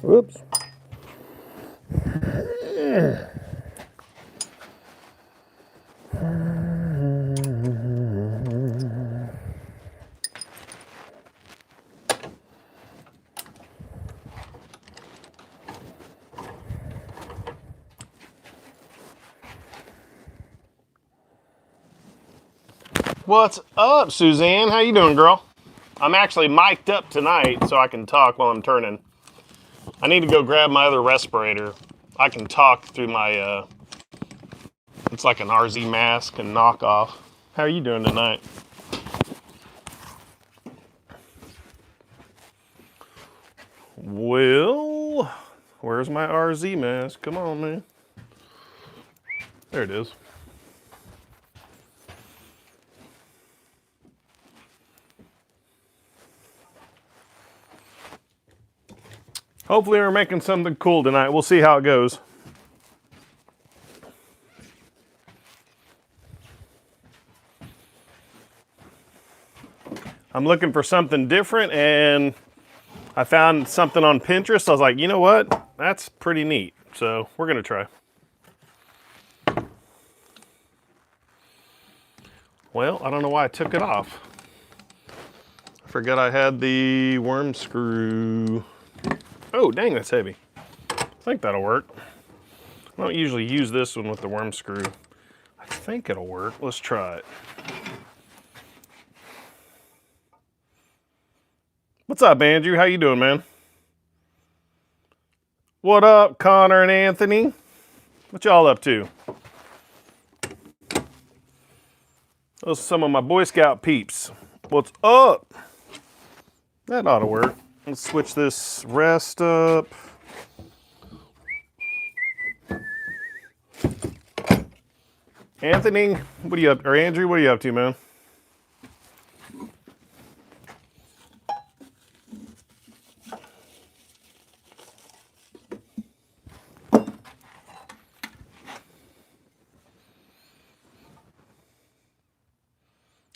Whoops. What's up, Suzanne? How you doing, girl? I'm actually mic'd up tonight so I can talk while I'm turning. I need to go grab my other respirator. I can talk through my, it's like an RZ mask and knockoff. How are you doing tonight? Well, where's my RZ mask? Come on, man. There it is. Hopefully we're making something cool tonight. We'll see how it goes. I'm looking for something different, and I found something on Pinterest. I was like, you know what? That's pretty neat. So we're going to try. Well, I don't know why I took it off. I forgot I had the worm screw. Oh, dang, that's heavy. I think that'll work. I don't usually use this one with the worm screw. I think it'll work. Let's try it. What's up, Andrew? How you doing, man? What up, Connor and Anthony? What y'all up to? Those are some of my Boy Scout peeps. What's up? That ought to work. Let's switch this rest up. Anthony, what are you up? Or Andrew, what are you up to, man?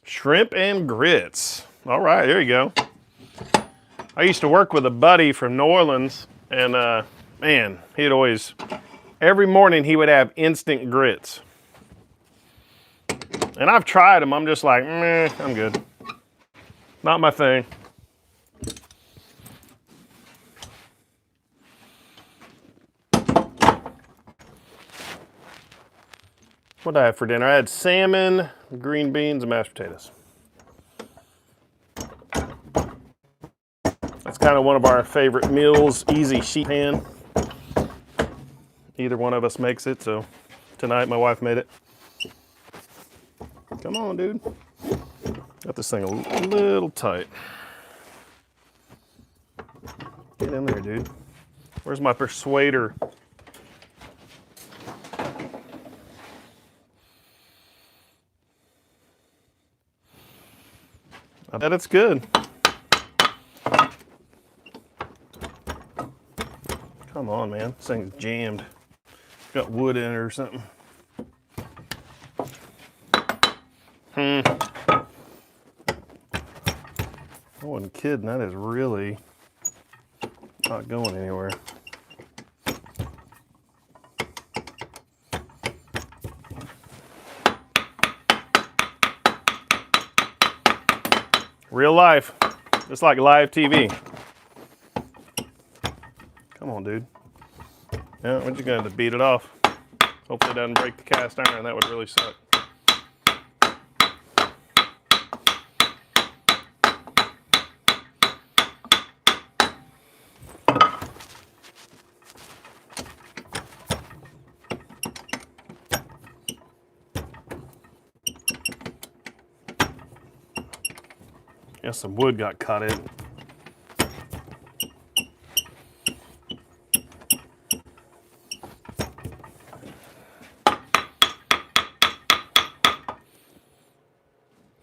Shrimp and grits. All right, there you go. I used to work with a buddy from New Orleans, and man, he'd always, every morning he would have instant grits. And I've tried them, I'm just like, meh, I'm good. Not my thing. What did I have for dinner? I had salmon, green beans, and mashed potatoes. That's kind of one of our favorite meals, easy sheet pan. Either one of us makes it, so tonight my wife made it. Come on, dude. Got this thing a little tight. Get in there, dude. Where's my persuader? I bet it's good. Come on, man. This thing's jammed. Got wood in it or something. I wasn't kidding. That is really not going anywhere. Real life. Just like live TV. Come on, dude. Yeah, we're just going to beat it off. Hopefully it doesn't break the cast iron. That would really suck. Guess some wood got cut in.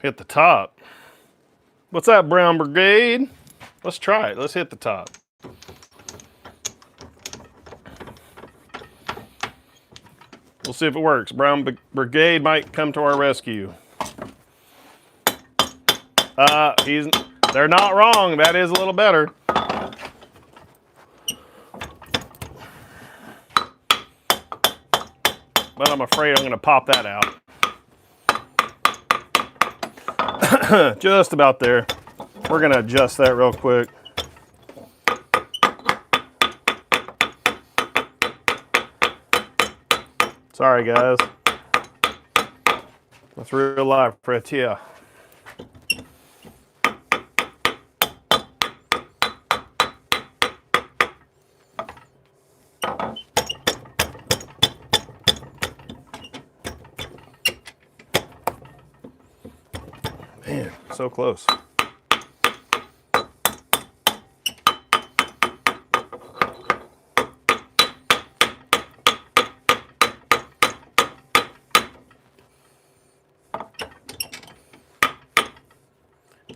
Hit the top. What's that, Brown Brigade? Let's try it. Let's hit the top. We'll see if it works. Brown Brigade might come to our rescue. They're not wrong. That is a little better. But I'm afraid I'm going to pop that out. Just about there. We're going to adjust that real quick. Sorry, guys. That's real life, Fred. Yeah. Man, so close.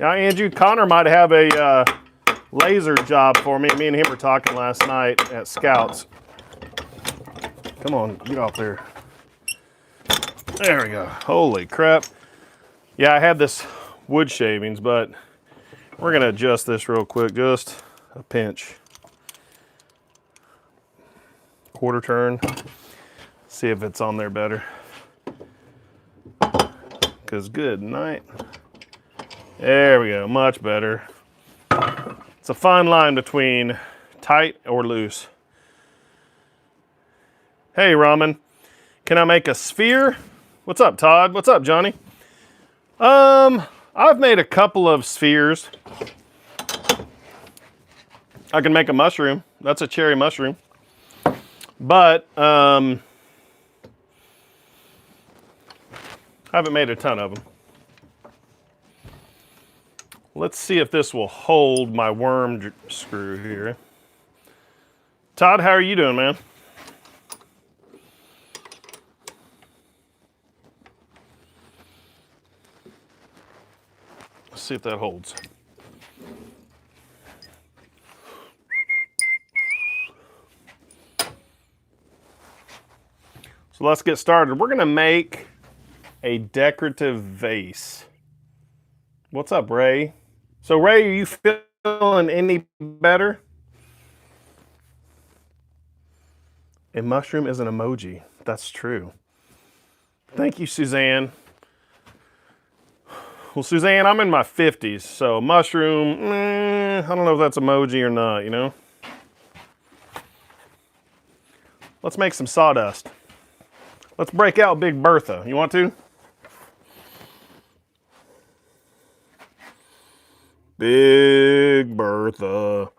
Now, Andrew, Connor might have a laser job for me. Me and him were talking last night at Scouts. Come on, get off there. There we go. Holy crap. Yeah, I had this wood shavings, but we're going to adjust this real quick. Just a pinch. Quarter turn. See if it's on there better. Because good night. There we go, much better. It's a fine line between tight or loose. Hey, Ramen, can I make a sphere? What's up, Todd? What's up, Johnny? I've made a couple of spheres. I can make a mushroom. That's a cherry mushroom. But, I haven't made a ton of them. Let's see if this will hold my worm screw here. Todd, how are you doing, man? Let's see if that holds. So let's get started. We're gonna make a decorative vase. What's up, Ray? So Ray, are you feeling any better? A mushroom is an emoji. That's true. Thank you, Suzanne. Well, Suzanne, I'm in my 50s, so mushroom, I don't know if that's emoji or not, you know? Let's make some sawdust. Let's break out Big Bertha. You want to? Big Bertha.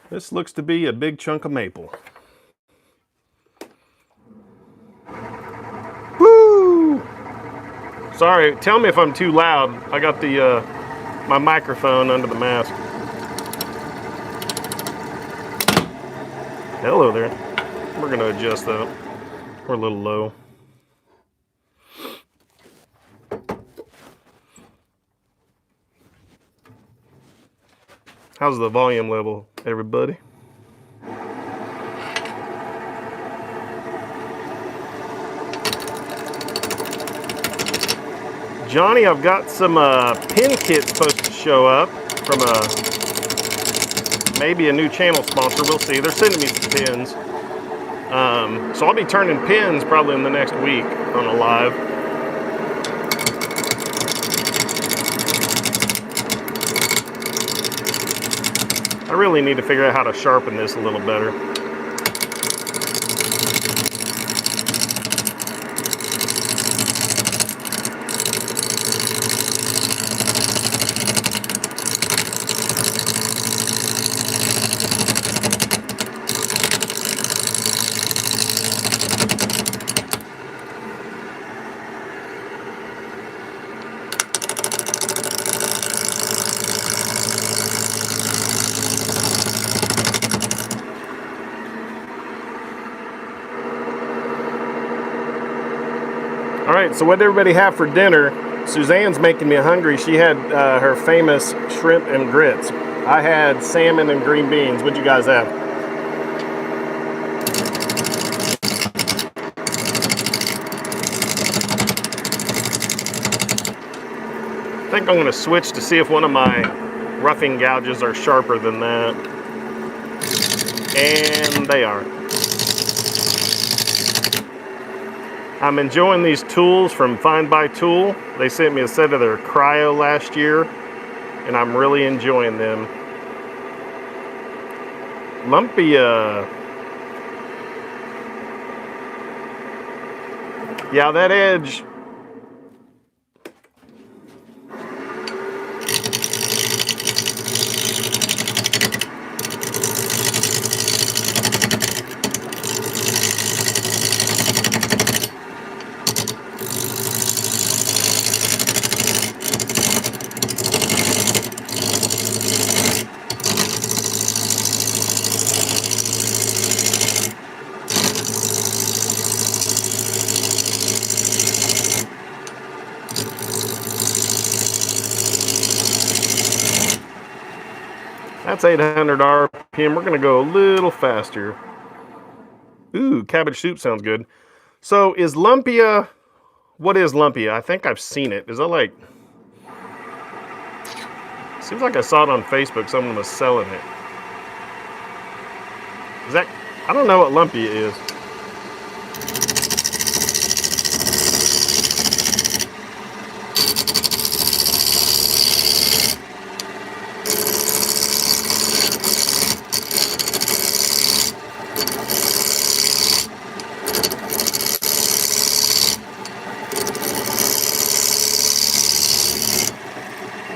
This looks to be a big chunk of maple. Woo! Sorry, tell me if I'm too loud. I got the my microphone under the mask. Hello there. We're going to adjust that. We're a little low. How's the volume level, everybody? Johnny, I've got some pin kits supposed to show up from maybe a new channel sponsor. We'll see. They're sending me some pins. So I'll be turning pins probably in the next week on a live. I really need to figure out how to sharpen this a little better. All right, so what did everybody have for dinner? Suzanne's making me hungry. She had her famous shrimp and grits. I had salmon and green beans. What'd you guys have? I think I'm going to switch to see if one of my roughing gouges are sharper than that. And they are. I'm enjoying these tools from Find by Tool. They sent me a set of their cryo last year, and I'm really enjoying them. Lumpia. Yeah, that edge. That's 800 RPM. We're going to go a little faster. Ooh, cabbage soup sounds good. So is lumpia, what is lumpia? I think I've seen it. Is that like, seems like I saw it on Facebook. Someone was selling it. Is that, I don't know what lumpia is.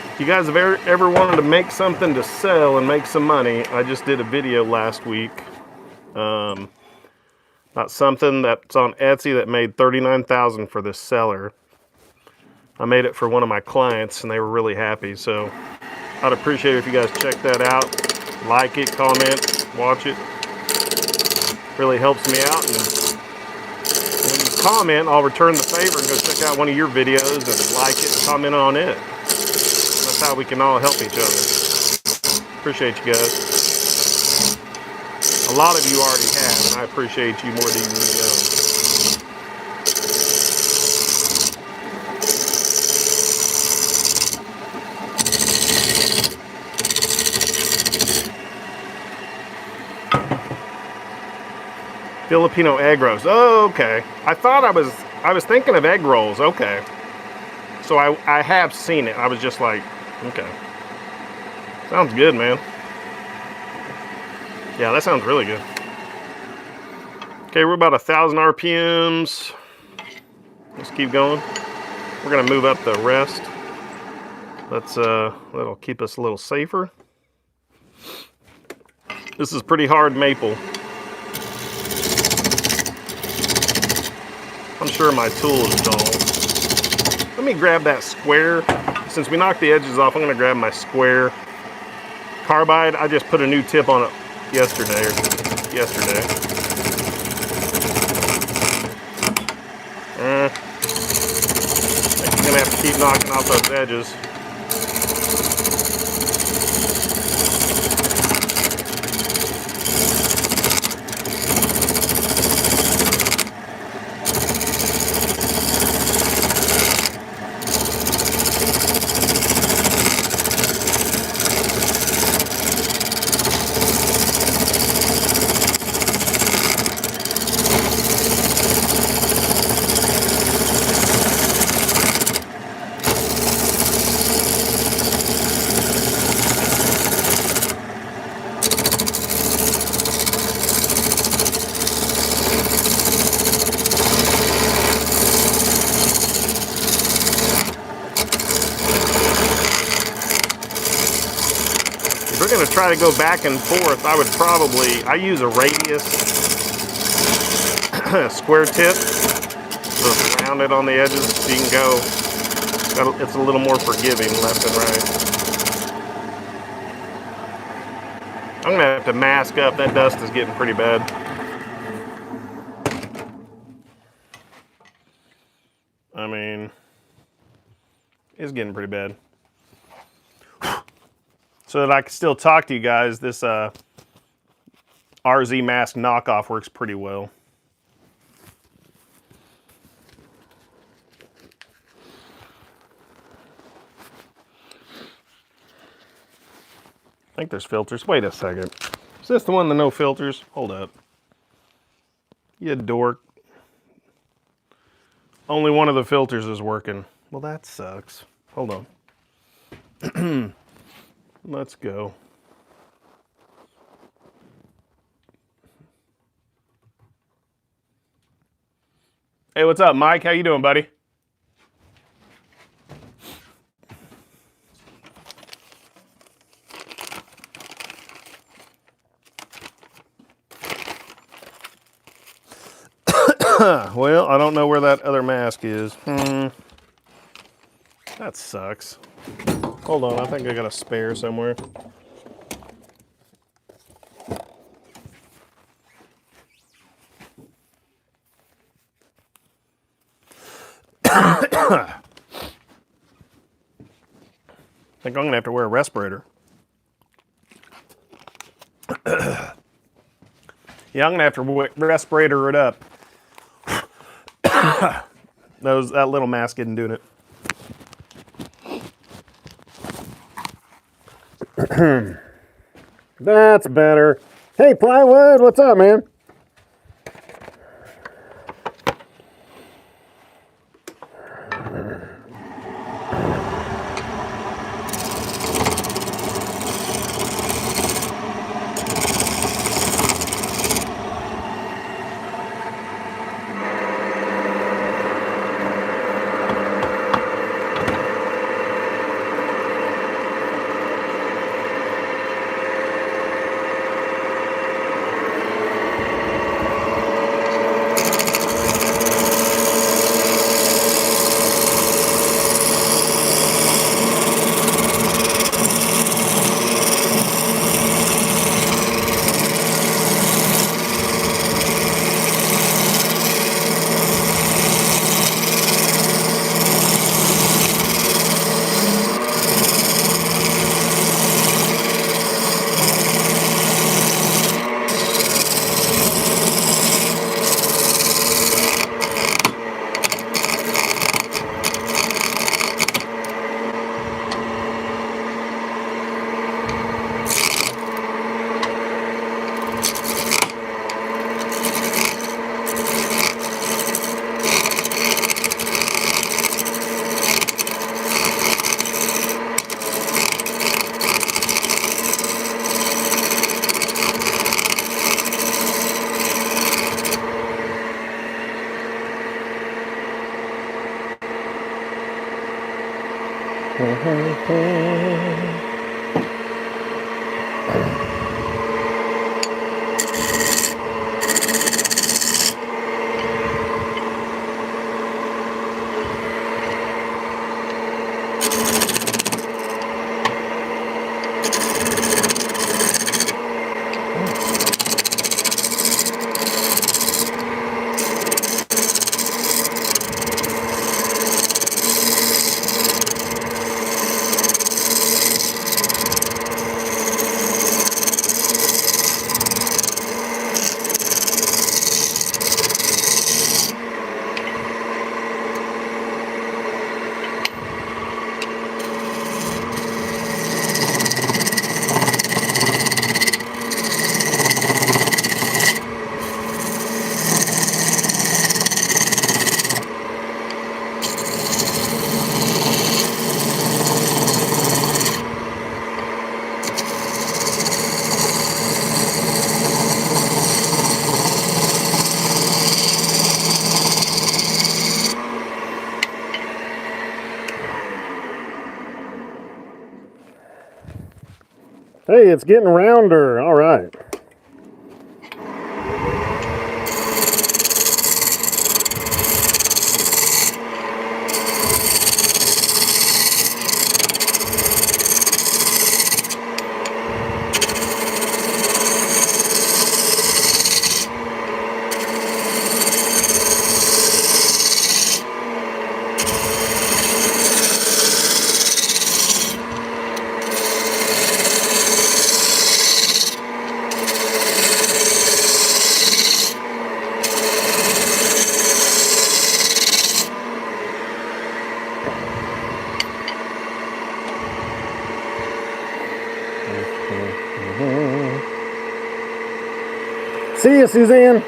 If you guys have ever wanted to make something to sell and make some money, I just did a video last week about something that's on Etsy that made $39,000 for this seller. I made it for one of my clients and they were really happy. So I'd appreciate it if you guys check that out. Like it, comment, watch it. Really helps me out. And when you comment, I'll return the favor and go check out one of your videos and like it and comment on it. That's how we can all help each other. Appreciate you guys. A lot of you already have, and I appreciate you more than you know. Filipino egg rolls. Oh, okay. I thought I was thinking of egg rolls. Okay. So I have seen it. I was just like, okay. Sounds good, man. Yeah, that sounds really good. Okay, we're about 1,000 RPMs. Let's keep going. We're gonna move up the rest. That'll keep us a little safer. This is pretty hard maple. I'm sure my tool is dull. Let me grab that square. Since we knocked the edges off, I'm gonna grab my square carbide. I just put a new tip on it yesterday. I'm gonna have to keep knocking off those edges. If we're going to try to go back and forth, I use a radius square tip, so it's rounded on the edges, so you can go, it's a little more forgiving left and right. I'm going to have to mask up, that dust is getting pretty bad. I mean, it's getting pretty bad. so that I can still talk to you guys, this RZ mask knockoff works pretty well. I think there's filters. Wait a second. Is this the one with no filters? Hold up. You dork. Only one of the filters is working. Well, that sucks. Hold on. Let's go. Hey, what's up, Mike? How you doing, buddy? Well, I don't know where that other mask is. That sucks. Hold on, I think I got a spare somewhere. I think I'm gonna have to wear a respirator. Yeah, I'm gonna have to respirator it up. That little mask isn't doing it. That's better. Hey, Plywood, what's up, man? Hey, it's getting rounder. All right. See you, Suzanne.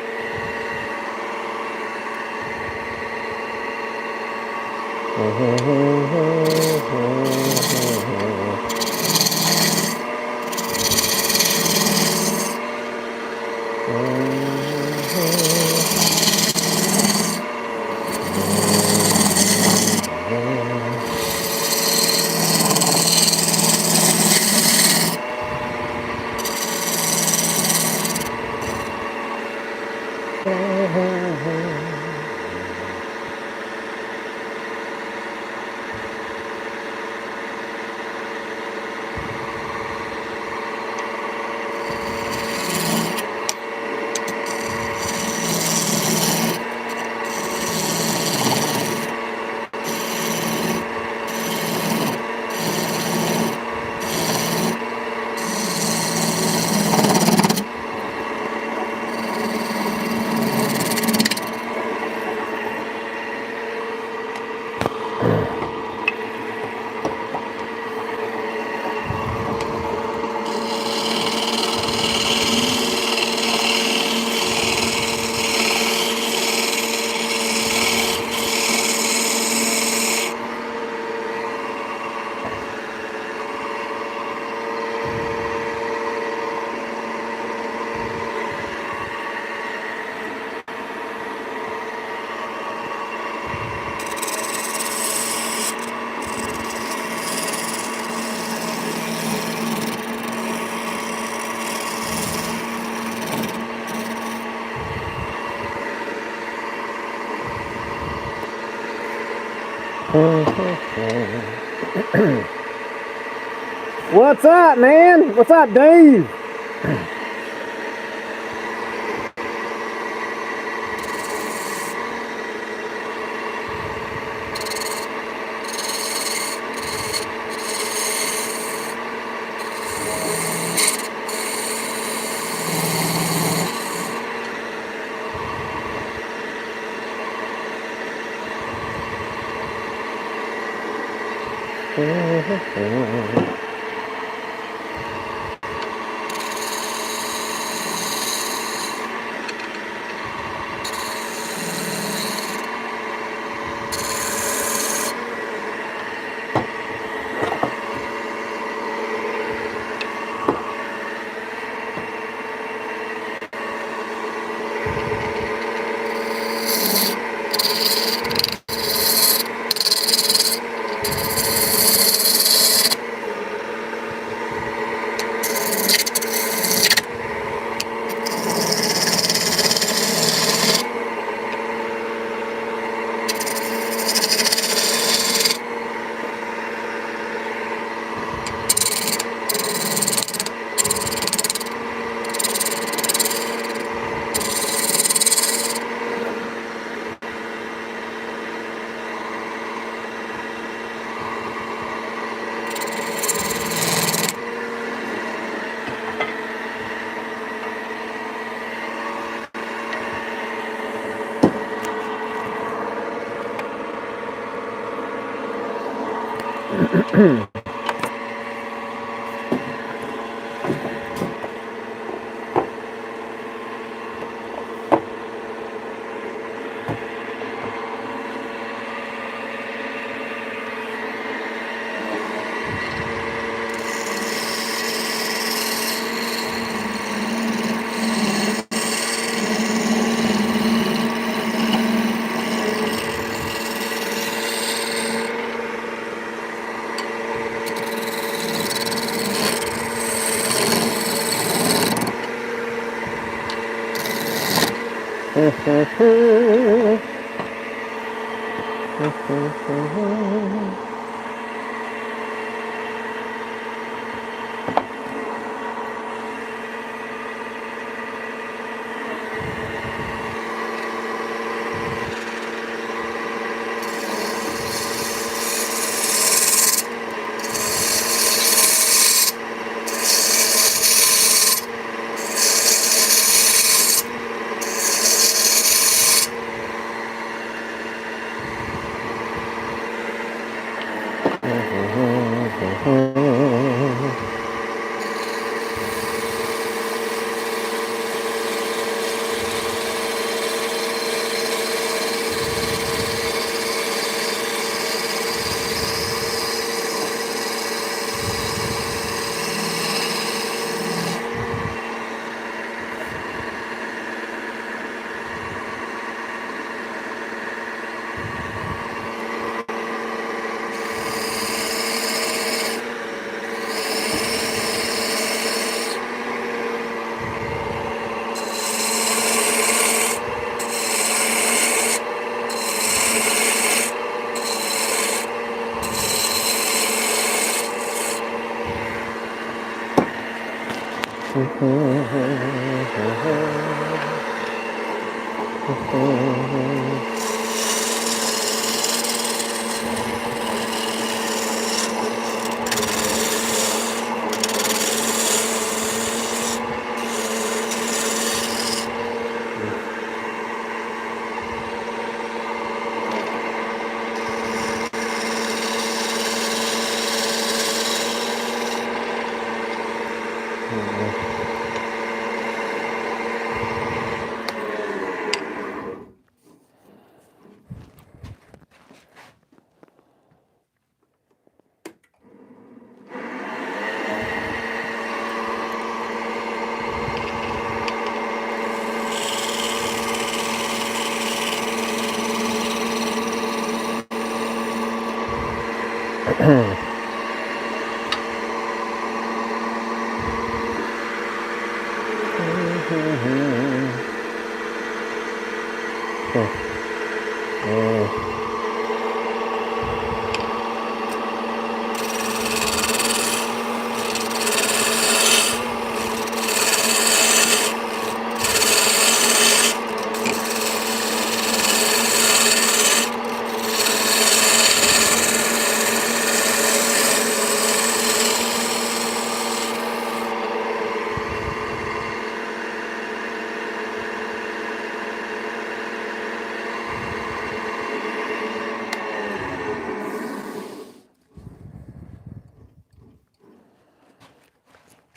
What's up, man? What's up, Dave?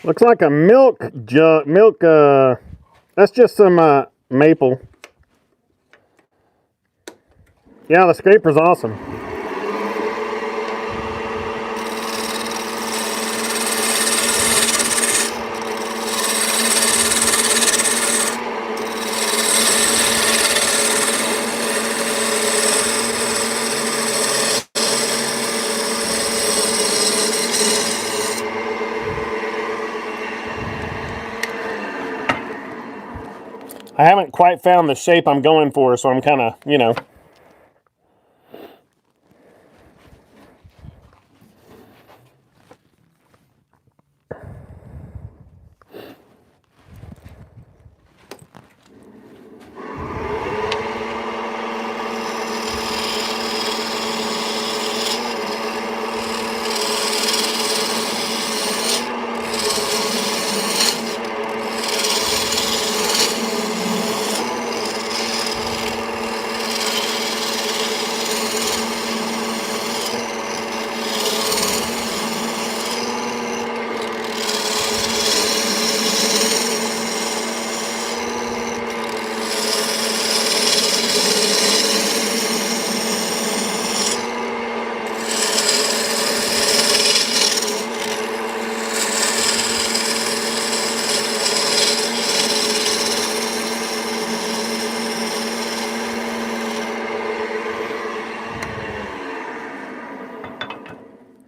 Looks like a that's just some maple. Yeah, the scraper's awesome. I haven't quite found the shape I'm going for, so I'm kind of, you know.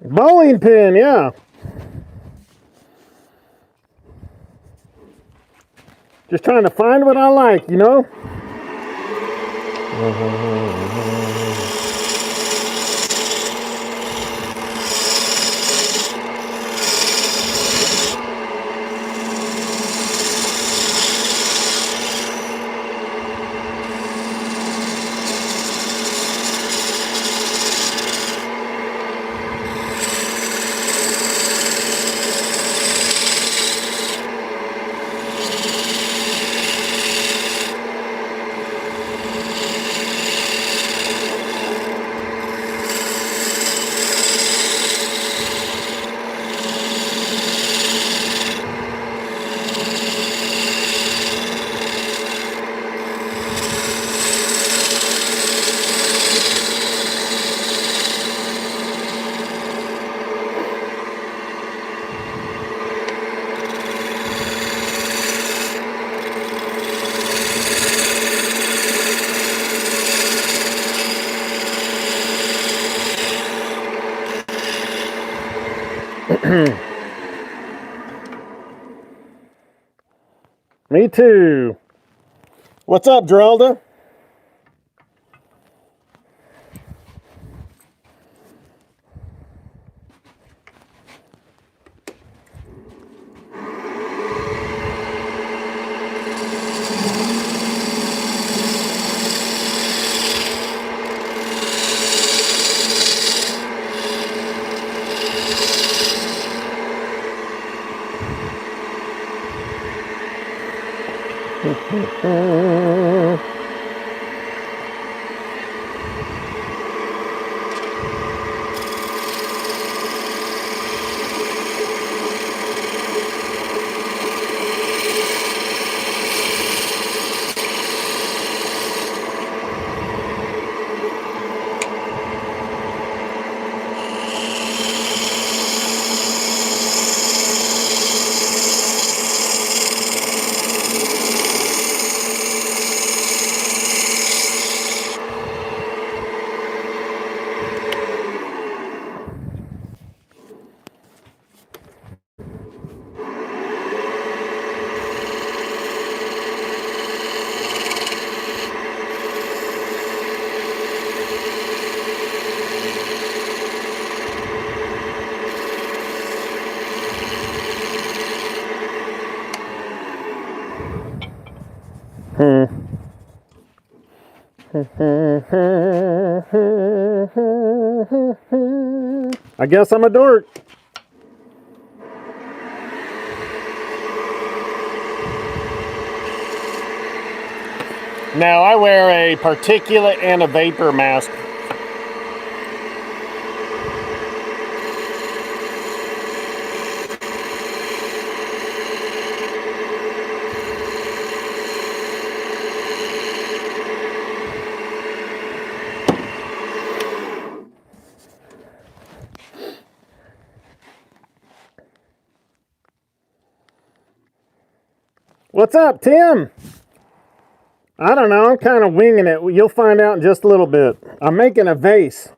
Bowling pin, yeah. Just trying to find what I like, you know? Me too. What's up, Geralda? I guess I'm a dork. Now I wear a particulate and a vapor mask. What's up, Tim? I don't know, I'm kind of winging it. You'll find out in just a little bit. I'm making a vase.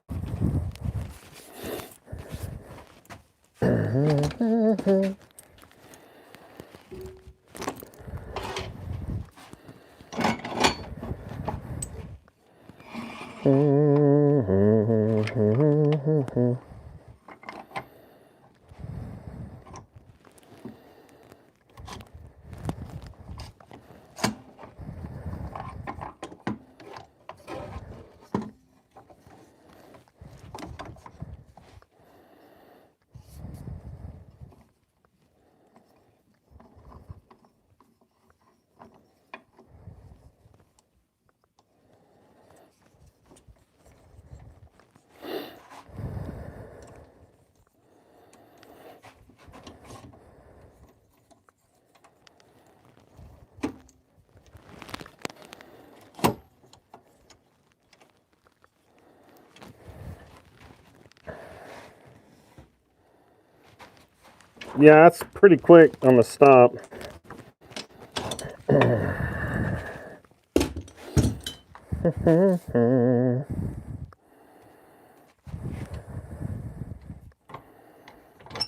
Yeah, that's pretty quick on the stop.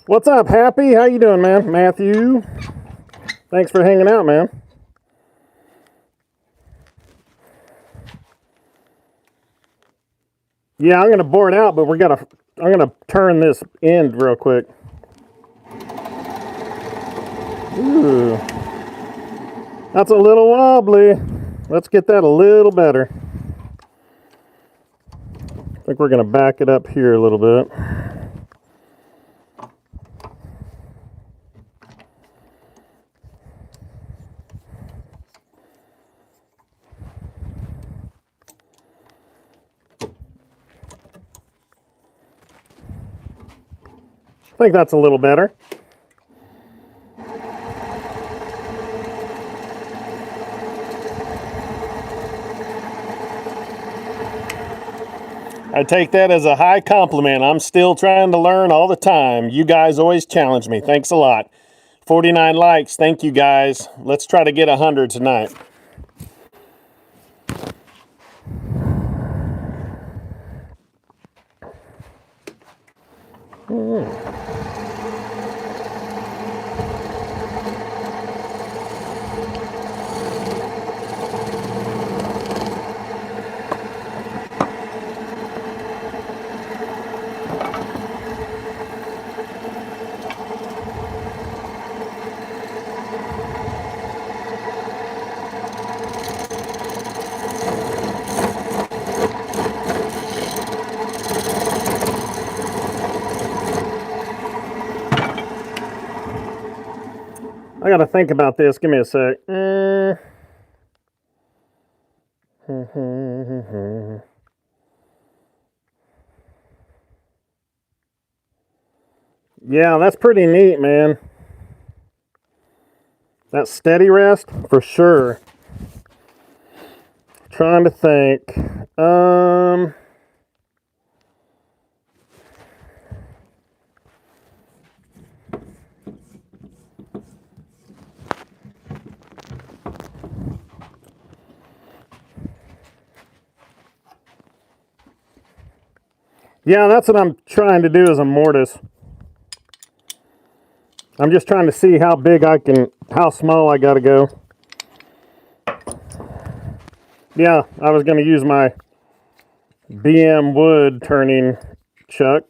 What's up, Happy? How you doing, man? Matthew? Thanks for hanging out, man. Yeah, I'm gonna bore it out, but I'm gonna turn this end real quick. Ooh. That's a little wobbly. Let's get that a little better. I think we're gonna back it up here a little bit. I think that's a little better. I take that as a high compliment. I'm still trying to learn all the time. You guys always challenge me. Thanks a lot. 49 likes. Thank you, guys. Let's try to get 100 tonight. I gotta think about this. Give me a sec. Yeah, that's pretty neat, man. That steady rest, for sure. Trying to think. Yeah, that's what I'm trying to do as a mortise. I'm just trying to see how big how small I gotta go. Yeah, I was gonna use my BM wood turning chuck.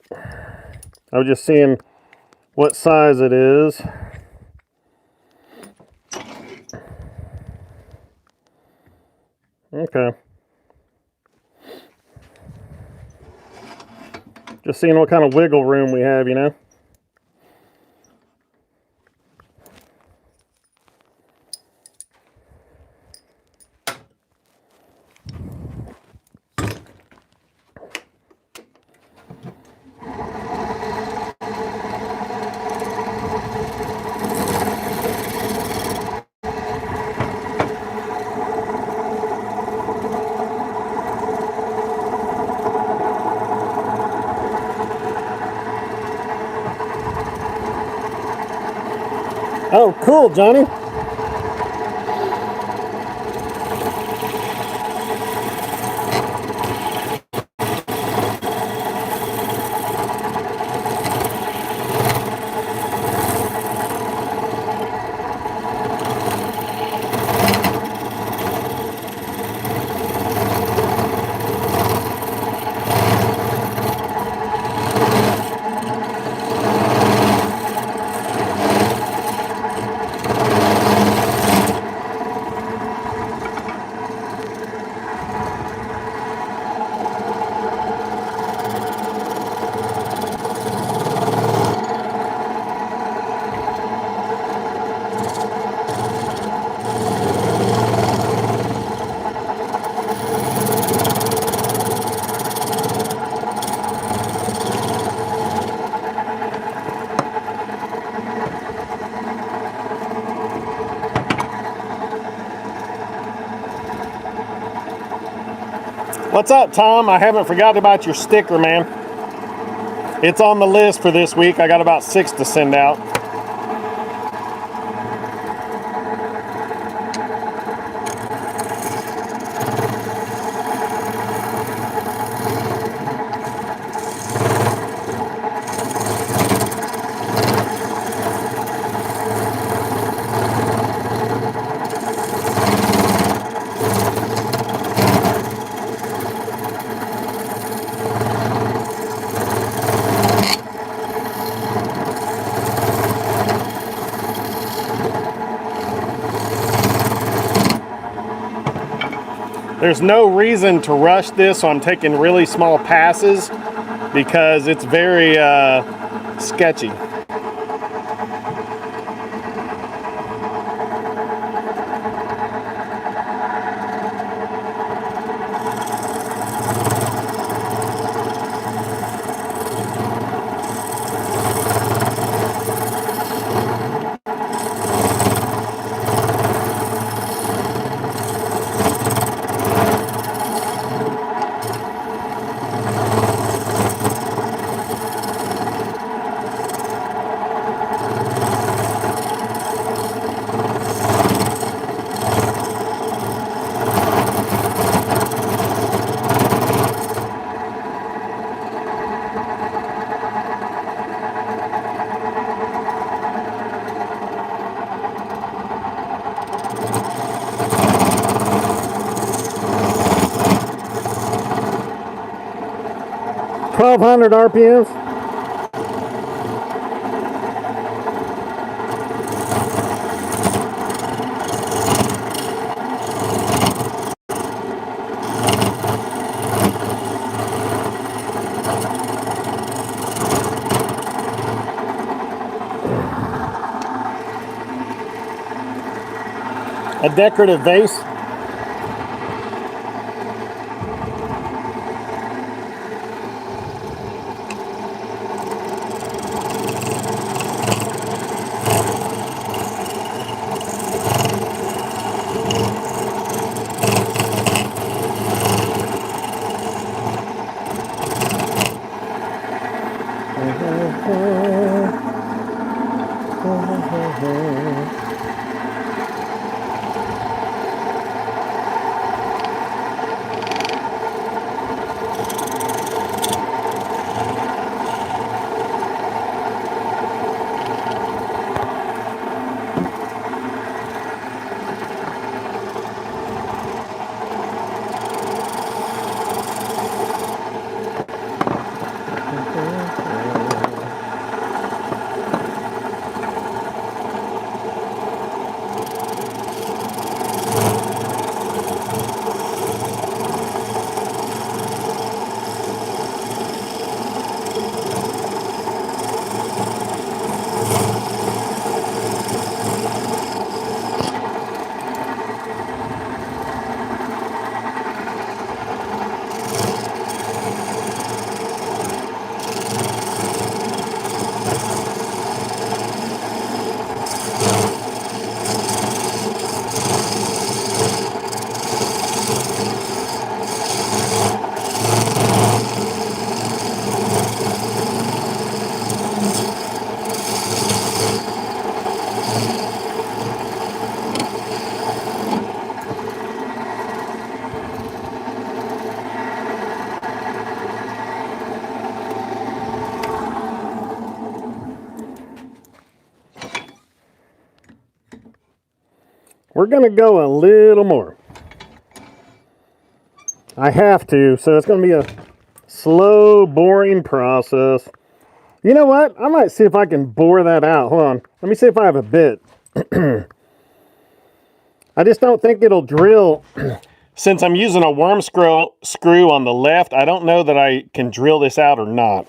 I was just seeing what size it is. Okay. Just seeing what kind of wiggle room we have, you know? Oh, cool, Johnny. What's up, Tom? I haven't forgotten about your sticker, man. It's on the list for this week. I got about 6 to send out. There's no reason to rush this, so I'm taking really small passes because it's very sketchy. $1,200 RPMs. A decorative vase. We're going to go a little more. I have to, so it's going to be a slow, boring process. You know what? I might see if I can bore that out. Hold on. Let me see if I have a bit. I just don't think it'll drill. Since I'm using a worm screw on the left, I don't know that I can drill this out or not.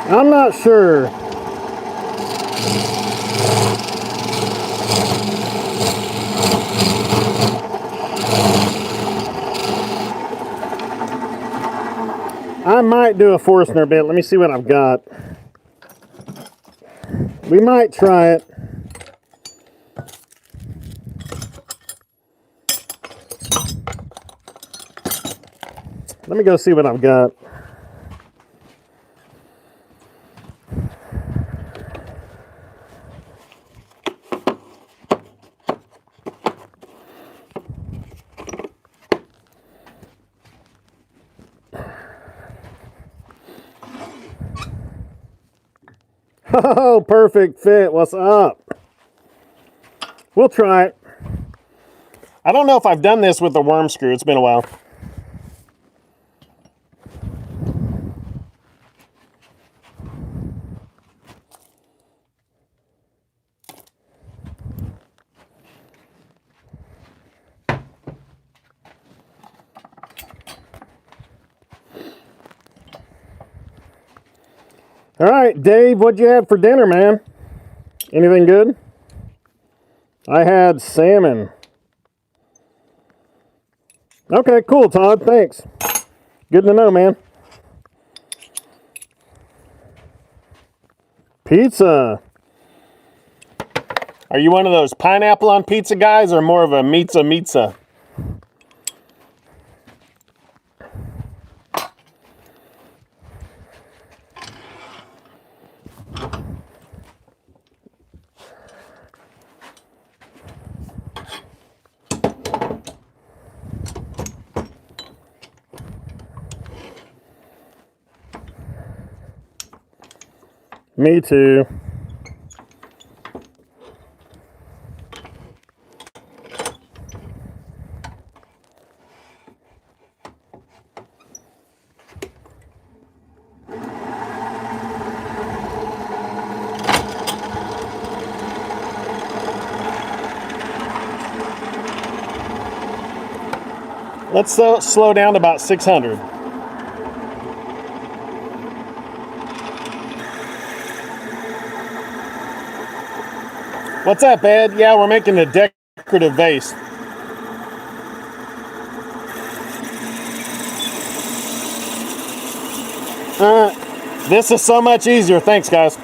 I'm not sure. I might do a Forstner bit. Let me see what I've got. We might try it. Let me go see what I've got. Oh, perfect fit. What's up? We'll try it. I don't know if I've done this with the worm screw. It's been a while. All right, Dave, what'd you have for dinner, man? Anything good? I had salmon. Okay, cool, Todd. Thanks. Good to know, man. Pizza. Are you one of those pineapple on pizza guys or more of a pizza? Me too. Let's slow down to about 600. What's up, Ed? Yeah, we're making a decorative vase. This is so much easier. Thanks, guys.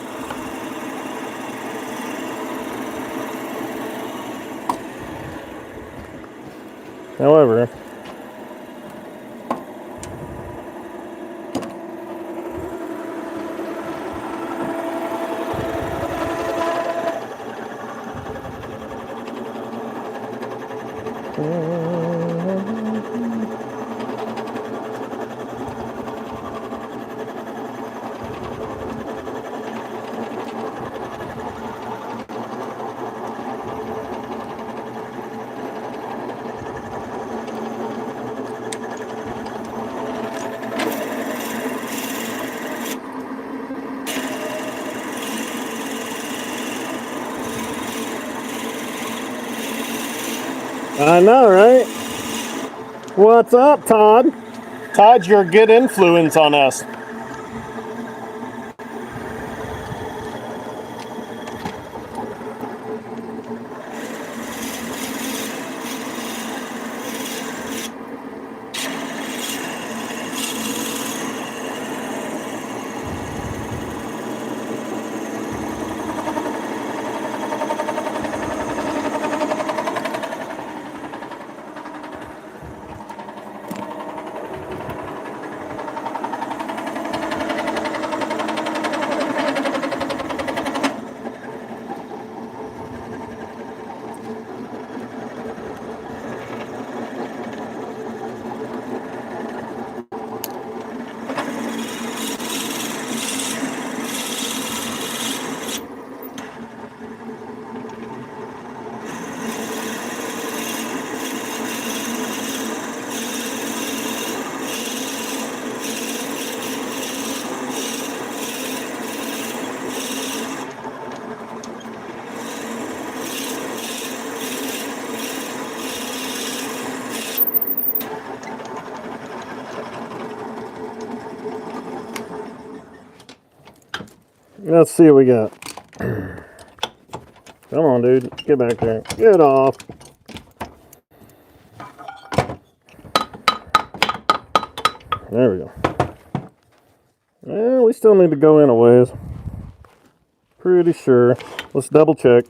However, I know, right? What's up, Todd? Todd, you're a good influence on us. Let's see what we got. Come on, dude. Get back there. Get off. There we go. Well, we still need to go in a ways. Pretty sure. Let's double check.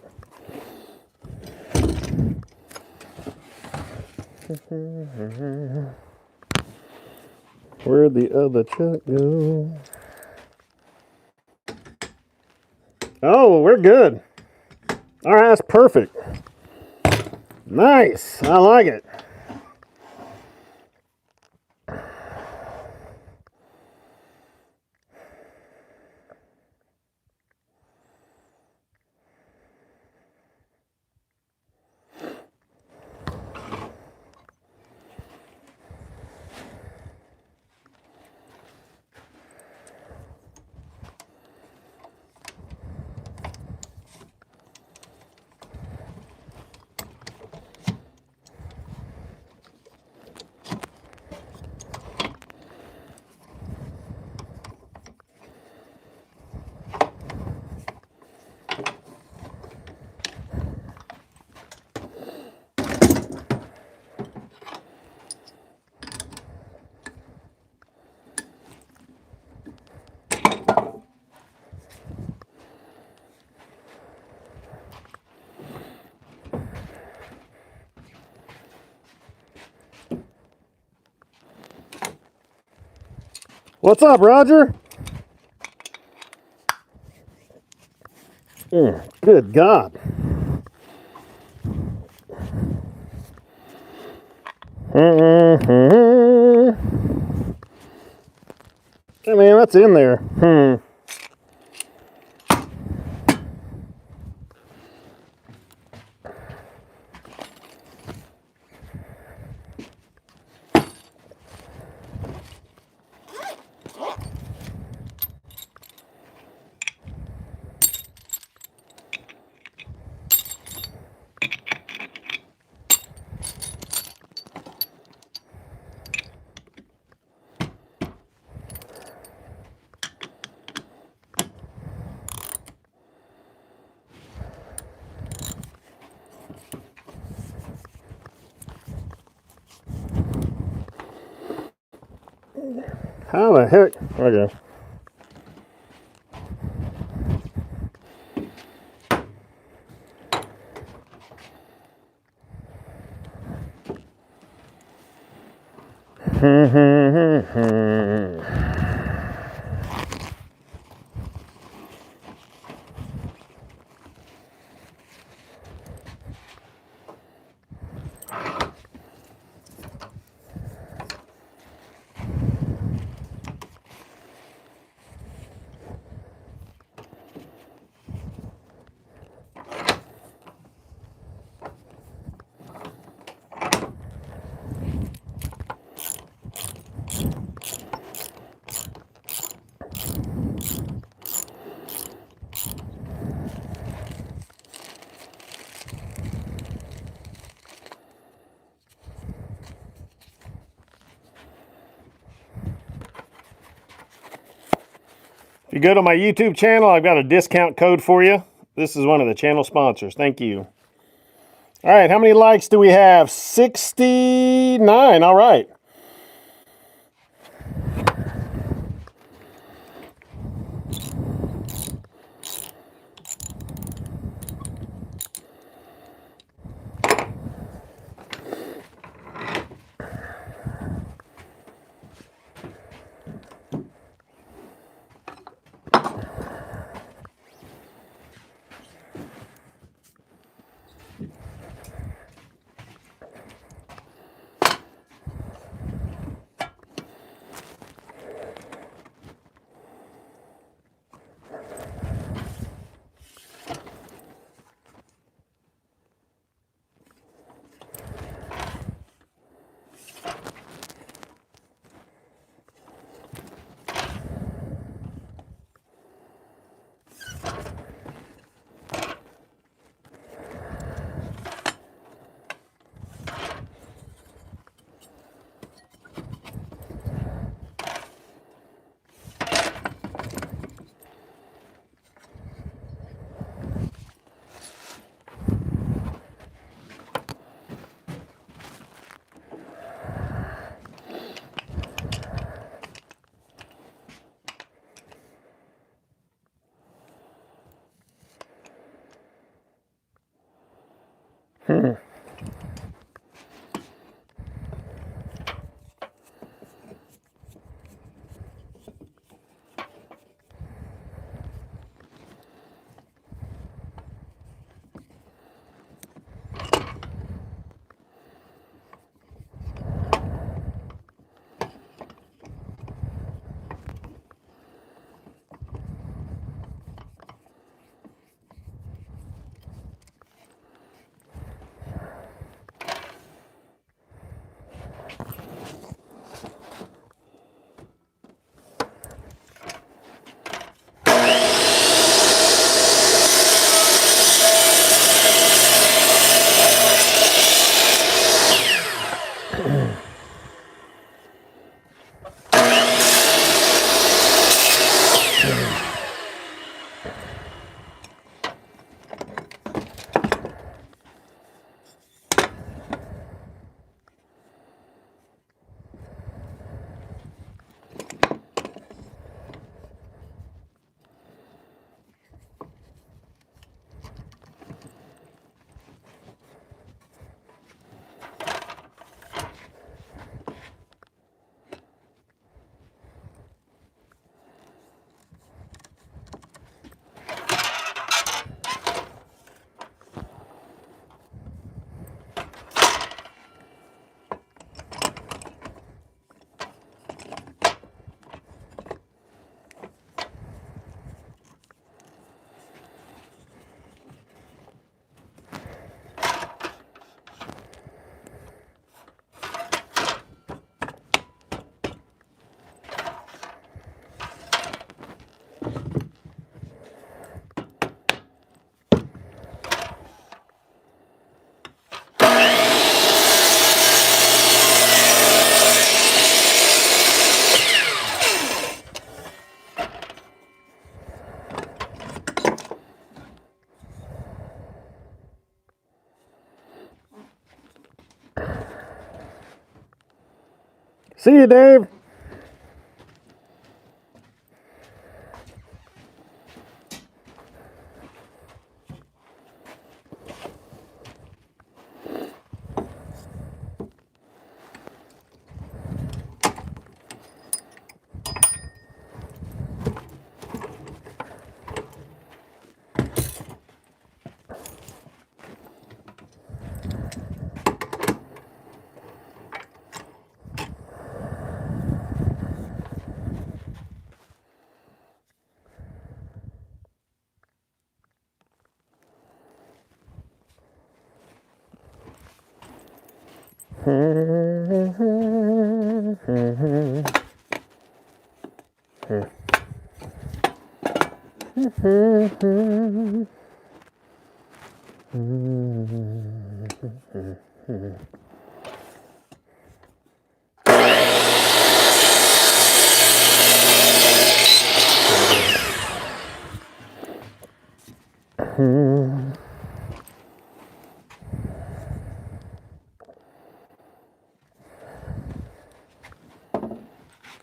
Where'd the other check go? Oh, we're good. All right, that's perfect. Nice. I like it. What's up, Roger? Good God. I mean, that's in there. How the heck? Okay. If you go to my YouTube channel, I've got a discount code for you. This is one of the channel sponsors. Thank you. All right, how many likes do we have? 69. All right. See you, Dave.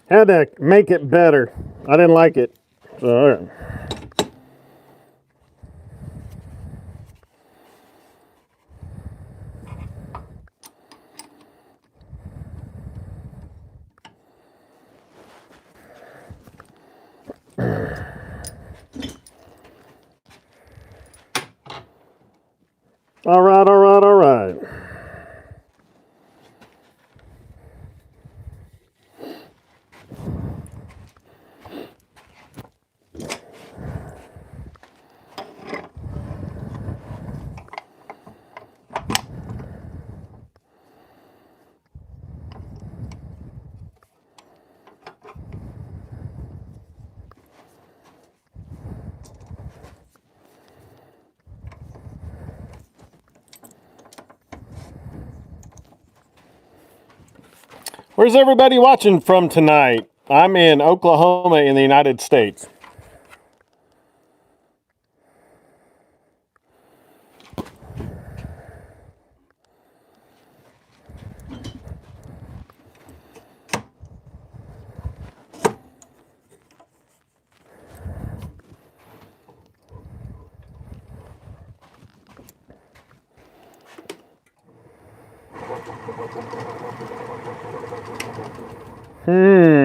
Had to make it better. I didn't like it. So, all right. All right, all right, all right. Where's everybody watching from tonight? I'm in Oklahoma in the United States.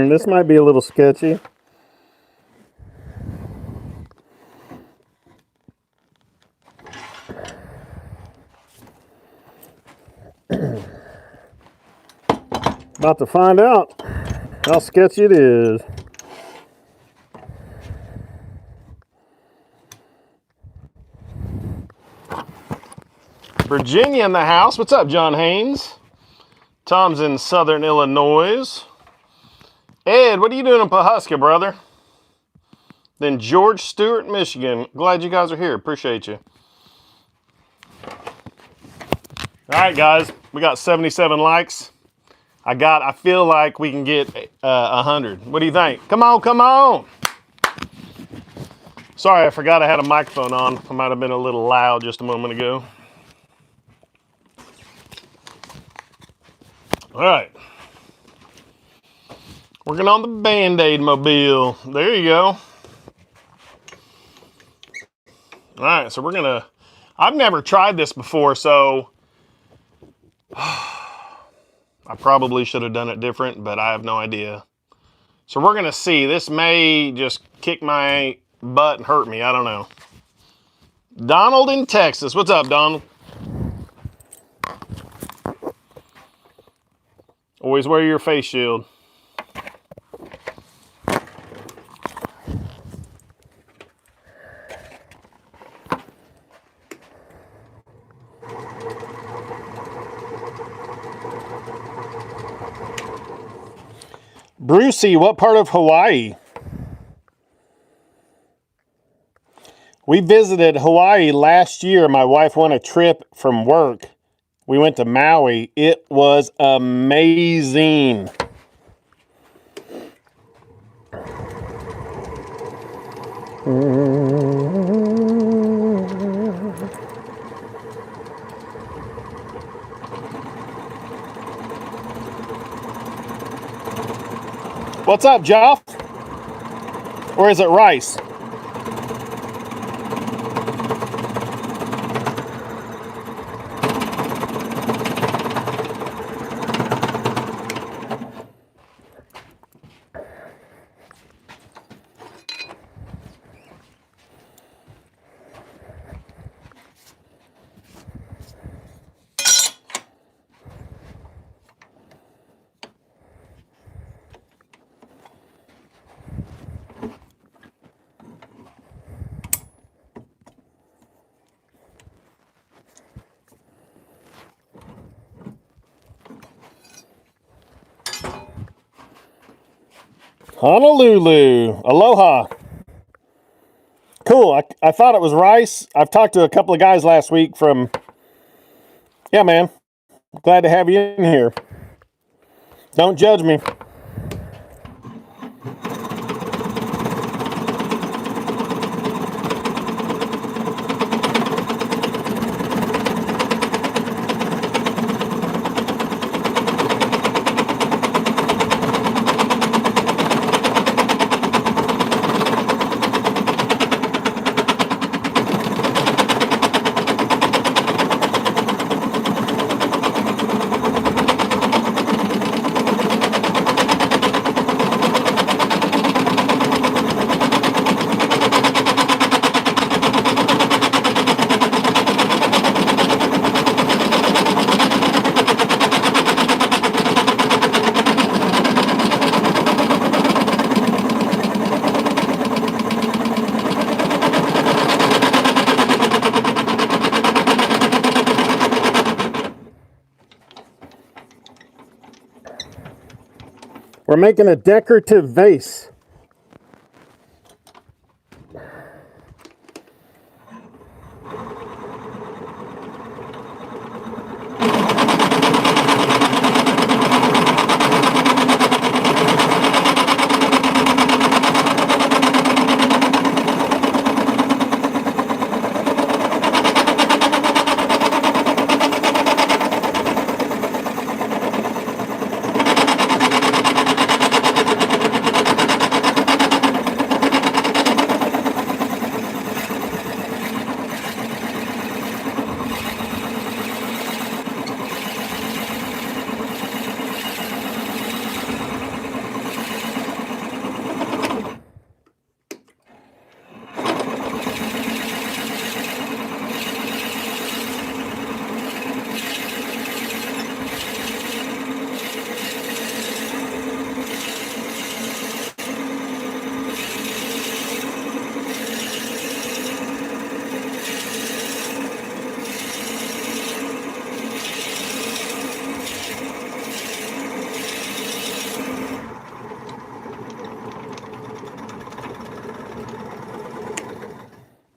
This might be a little sketchy. About to find out how sketchy it is. Virginia in the house. What's up, John Haynes? Tom's in Southern Illinois. Ed, what are you doing in Pawhuska, brother? Then George Stewart, Michigan. Glad you guys are here. Appreciate you. All right, guys. We got 77 likes. I feel like we can get 100. What do you think? Come on, come on. Sorry, I forgot I had a microphone on. I might have been a little loud just a moment ago. All right. Working on the Band-Aid mobile. There you go. All right, so we're gonna, I've never tried this before, so I probably should have done it different, but I have no idea. So we're gonna see. This may just kick my butt and hurt me. I don't know. Donald in Texas. What's up, Donald? Always wear your face shield. Brucey, what part of Hawaii? We visited Hawaii last year. My wife won a trip from work. We went to Maui. It was amazing. What's up, Joff? Or is it Rice? Honolulu. Aloha. Cool. I thought it was Rice. I've talked to a couple of guys last week from... Yeah, man. Glad to have you in here. Don't judge me. We're making a decorative vase.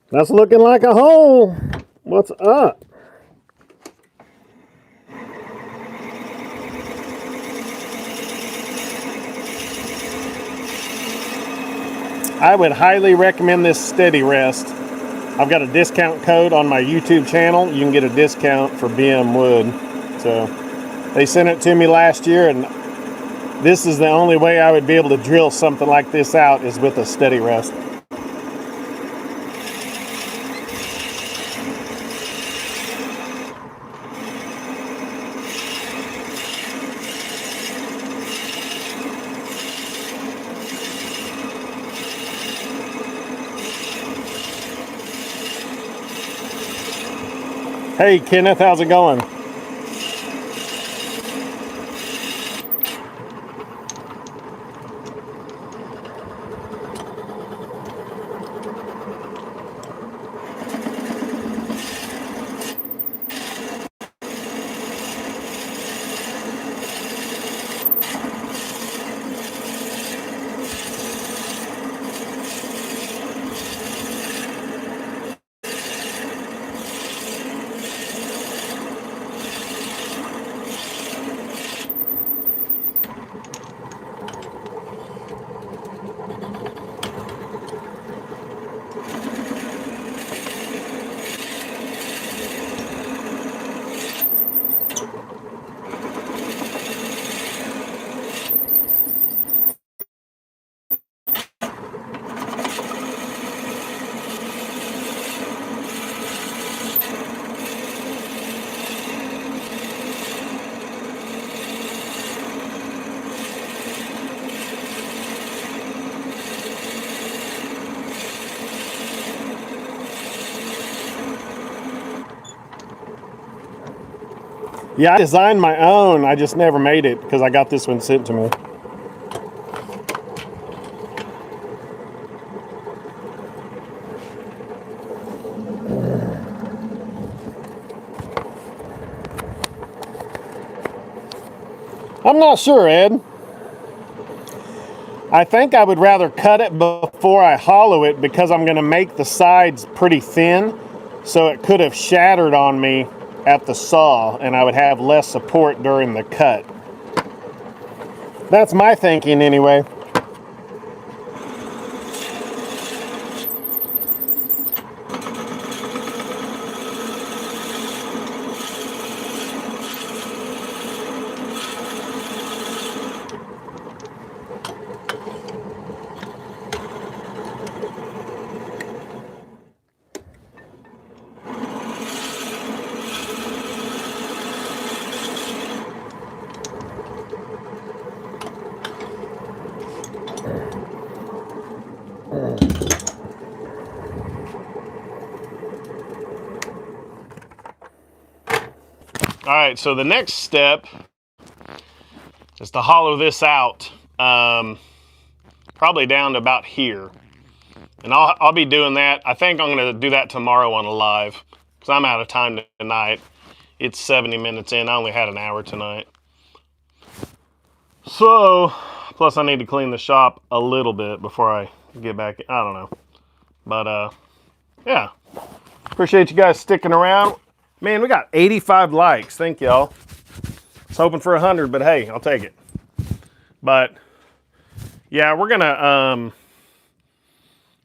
That's looking like a hole. What's up? I would highly recommend this Steady Rest. I've got a discount code on my YouTube channel. You can get a discount for BM wood. So they sent it to me last year, and this is the only way I would be able to drill something like this out is with a Steady Rest. Hey Kenneth, how's it going? Yeah, I designed my own. I just never made it because I got this one sent to me. I'm not sure, Ed. I think I would rather cut it before I hollow it because I'm going to make the sides pretty thin, so it could have shattered on me at the saw and I would have less support during the cut. That's my thinking anyway. All right, so the next step is to hollow this out, probably down to about here. And I'll be doing that. I think I'm going to do that tomorrow on a live because I'm out of time tonight. It's 70 minutes in. I only had an hour tonight. So, plus I need to clean the shop a little bit before I get back. I don't know. But, yeah. Appreciate you guys sticking around. Man, we got 85 likes. Thank y'all. I was hoping for 100, but hey, I'll take it. But yeah, we're gonna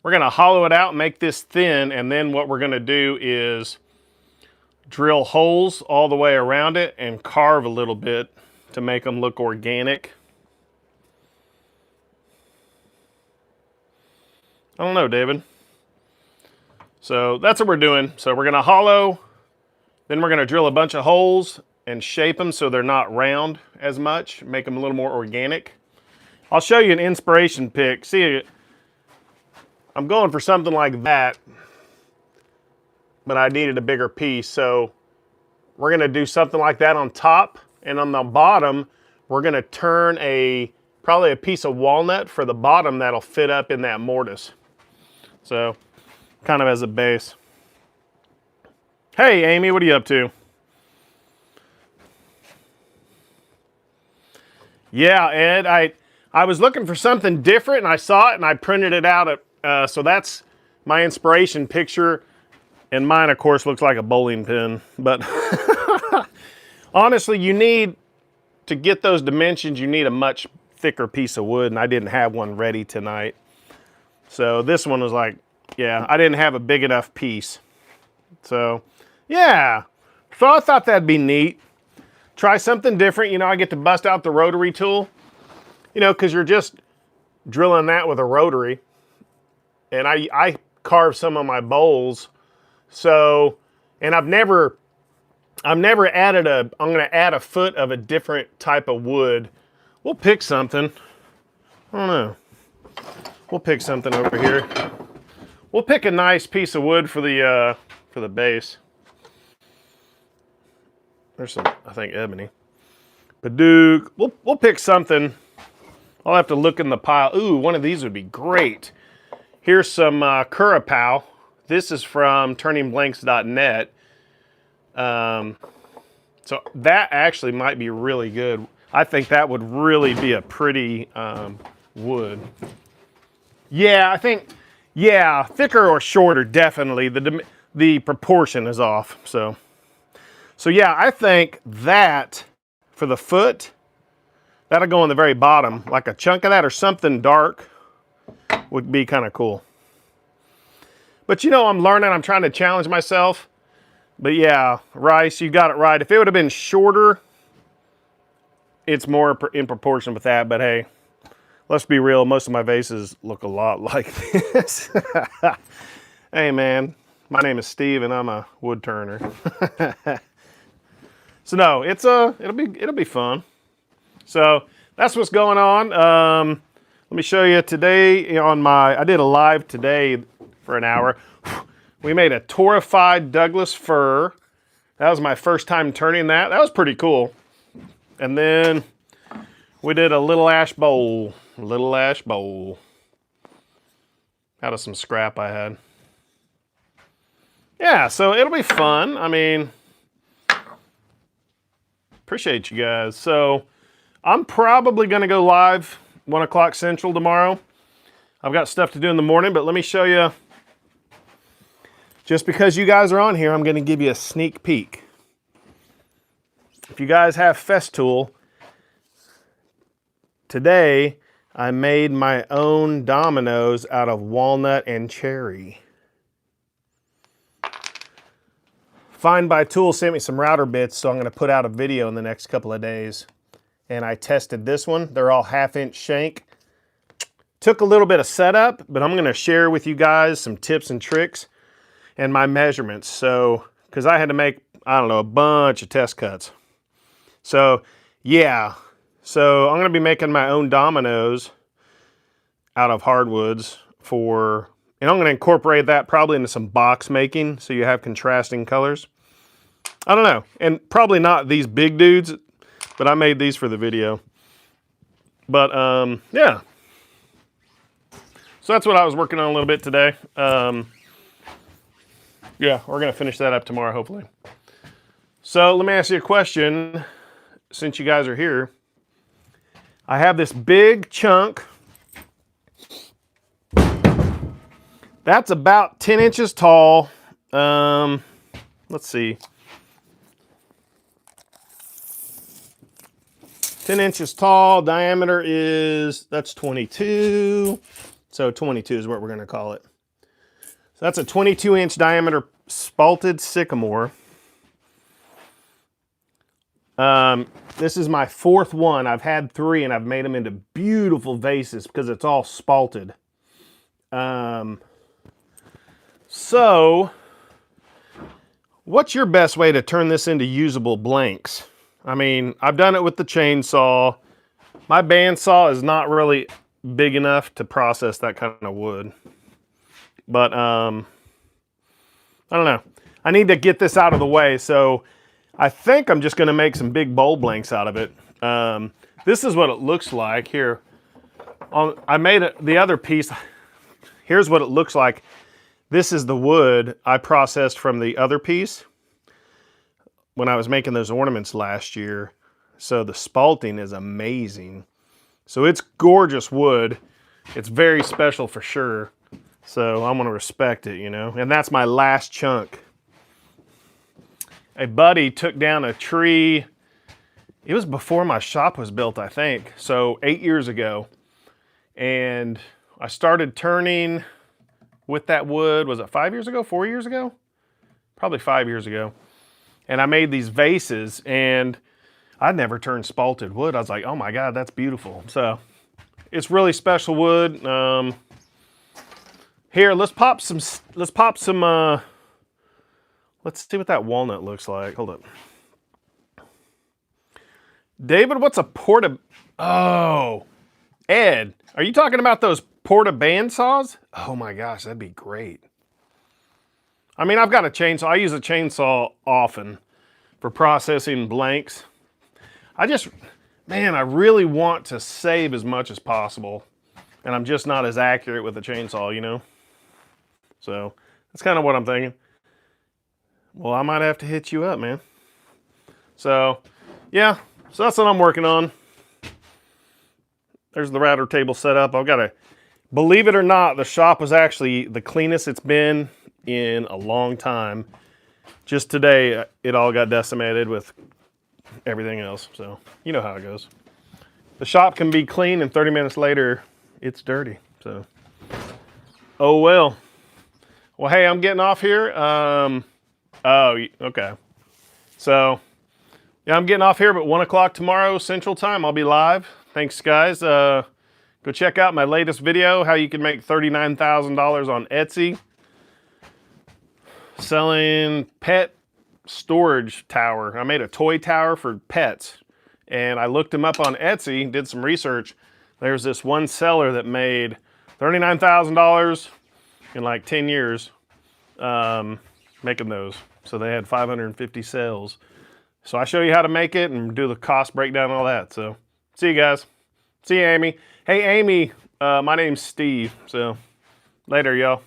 hollow it out and make this thin, and then what we're gonna do is drill holes all the way around it and carve a little bit to make them look organic. I don't know, David. So that's what we're doing. So we're gonna hollow. Then we're going to drill a bunch of holes and shape them so they're not round as much, make them a little more organic. I'll show you an inspiration pic. See, I'm going for something like that, but I needed a bigger piece. So we're going to do something like that on top, and on the bottom, we're going to turn probably a piece of walnut for the bottom that'll fit up in that mortise. So kind of as a base. Hey, Amy, what are you up to? Yeah, Ed, I was looking for something different, and I saw it, and I printed it out. So that's my inspiration picture, and mine, of course, looks like a bowling pin. But honestly, to get those dimensions, you need a much thicker piece of wood, and I didn't have one ready tonight. So this one was like, yeah, I didn't have a big enough piece. So yeah, so I thought that'd be neat. Try something different. You know, I get to bust out the rotary tool, you know, because you're just drilling that with a rotary. And I carve some of my bowls. So, and I'm going to add a foot of a different type of wood. We'll pick something. I don't know. We'll pick something over here. We'll pick a nice piece of wood for the base. There's some, I think, ebony. Paduke. We'll pick something. I'll have to look in the pile. Ooh, one of these would be great. Here's some Curacao. This is from turningblanks.net. So that actually might be really good. I think that would really be a pretty wood. Yeah, I think, yeah, thicker or shorter, definitely. The proportion is off, so yeah, I think that for the foot, that'll go on the very bottom. Like a chunk of that or something dark would be kind of cool. But you know, I'm learning. I'm trying to challenge myself. But yeah, Rice, you got it right. If it would have been shorter, it's more in proportion with that. But hey, let's be real. Most of my vases look a lot like this. Hey man, my name is Steve and I'm a wood turner. So no, it'll be fun. So that's what's going on. Let me show you today I did a live today for an hour. We made a torrified Douglas fir That was my first time turning that. That was pretty cool. And then we did a little ash bowl. Little ash bowl. Out of some scrap I had. Yeah, so it'll be fun. I mean, appreciate you guys. So I'm probably going to go live 1 o'clock Central tomorrow. I've got stuff to do in the morning, but let me show you. Just because you guys are on here, I'm going to give you a sneak peek. If you guys have Festool, today I made my own dominoes out of walnut and cherry. Find by Tool sent me some router bits, so I'm going to put out a video in the next couple of days. And I tested this one. They're all 1/2-inch shank. Took a little bit of setup, but I'm going to share with you guys some tips and tricks and my measurements. So, because I had to make, I don't know, a bunch of test cuts. So, yeah. So I'm going to be making my own dominoes out of hardwoods and I'm going to incorporate that probably into some box making so you have contrasting colors. I don't know. And probably not these big dudes, but I made these for the video. But, yeah. So that's what I was working on a little bit today. Yeah, we're going to finish that up tomorrow, hopefully. So let me ask you a question, since you guys are here. I have this big chunk. That's about 10 inches tall. Let's see. 10 inches tall, diameter that's 22. So 22 is what we're going to call it. So that's a 22-inch diameter spalted sycamore. This is my 4th one. I've had 3 and I've made them into beautiful vases because it's all spalted. So, what's your best way to turn this into usable blanks? I mean, I've done it with the chainsaw. My bandsaw is not really big enough to process that kind of wood. But, I don't know. I need to get this out of the way, so I think I'm just going to make some big bowl blanks out of it. This is what it looks like. Here, I made the other piece. Here's what it looks like. This is the wood I processed from the other piece when I was making those ornaments last year. So the spalting is amazing. So it's gorgeous wood. It's very special for sure. So I'm going to respect it, you know. And that's my last chunk. A buddy took down a tree. It was before my shop was built, I think. So 8 years ago. And I started turning with that wood. Was it 5 years ago? 4 years ago? Probably 5 years ago. And I made these vases, and I'd never turned spalted wood. I was like, oh my God, that's beautiful. So it's really special wood. Here, let's see what that walnut looks like. Hold up. David, what's a porta... Oh, Ed, are you talking about those porta bandsaws? Oh my gosh, that'd be great. I mean, I've got a chainsaw. I use a chainsaw often for processing blanks. Man, I really want to save as much as possible. And I'm just not as accurate with the chainsaw, you know? So, that's kind of what I'm thinking. Well, I might have to hit you up, man. So, yeah. So that's what I'm working on. There's the router table set up. I've got to, believe it or not, the shop was actually the cleanest it's been in a long time. Just today, it all got decimated with everything else. So, you know how it goes. The shop can be clean and 30 minutes later, it's dirty. So, oh well. Well, hey, I'm getting off here. Oh, okay. So, yeah, I'm getting off here, but 1 o'clock tomorrow Central Time, I'll be live. Thanks, guys. Go check out my latest video, how you can make $39,000 on Etsy. Selling pet storage tower. I made a toy tower for pets. And I looked them up on Etsy, did some research. There's this one seller that made $39,000 in like 10 years. making those. So they had 550 cells. So I show you how to make it and do the cost breakdown and all that. So see you guys. See you, Amy. Hey, Amy, my name's Steve. So later, y'all.